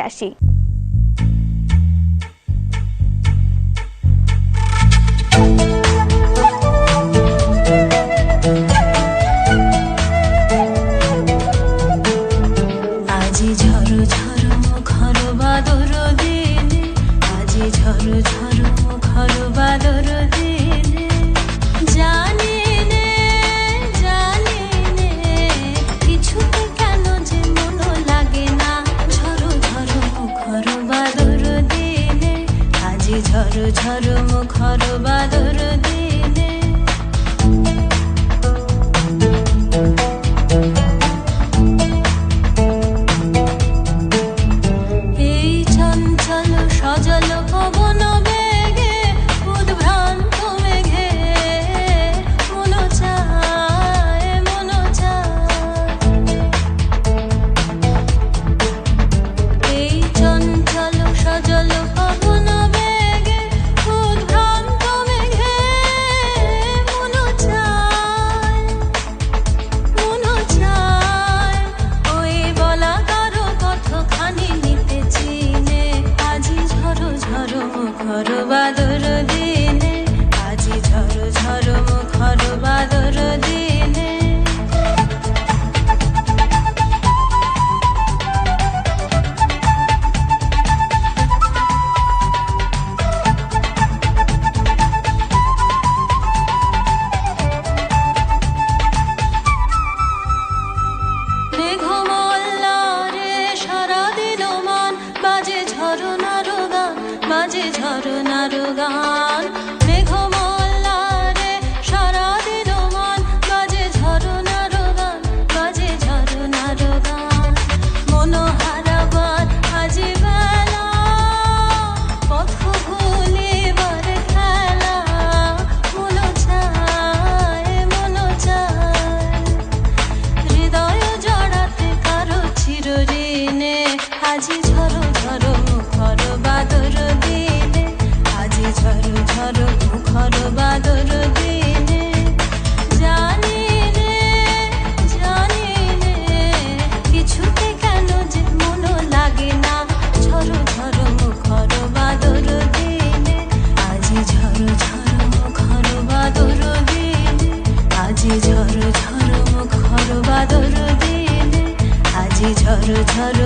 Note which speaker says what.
Speaker 1: আসি।
Speaker 2: আজি ঝড় ঝড় মুখর বাদর দিনে, আজি ঝড় ঝড় মুখর বাদর দিনে, জানি নে কিছুতে কেন যে মন লাগে না। ঝড় ঝড় মুখর বাদর দিনে, আজি ঝড় ঝড় মুখর বাদর দিনে। এই চঞ্চল সজল পবন বেগে, উদ্ভ্রান্ত মেঘে মন চায়, মন চায়। এই চঞ্চল সজল পবন বেগে, উদ্ভ্রান্ত মেঘে মন চায়, মন চায়। ওই বলা কারো কতখানি নিতে চিনে, আজি ঝড় ঝড় মুখর বাদর দিনে, আজি ঝড় ঝড় মুখর বাদর দিনে। মেঘমল্লারে সারাদিন মান, বাজে ঝরনার গান, বাজে ঝরনার গান। মেঘমল্লারে সারাদিন মান, বাজে ঝরনার গান, বাজে ঝরনার গান। মন হারাবার আজি বেলা, পথ ভুলিবার খেলা, মন চায়, মন চায়। হৃদয় জড়াতে কারো চিরঋণে, আজি ঝড় ঝড় মুখর বাদর দিনে, আজি ঝড় ঝড় মুখর বাদর দিনে। জানি নে কিছুতে কেন যে মন লাগে না। ঝড় ঝড় মুখর বাদর দিনে, আজি ঝড় ঝড় মুখর বাদর দিনে, আজি ঝড় ঝড় মুখর বাদর দিনে, আজি ঝড় ঝড়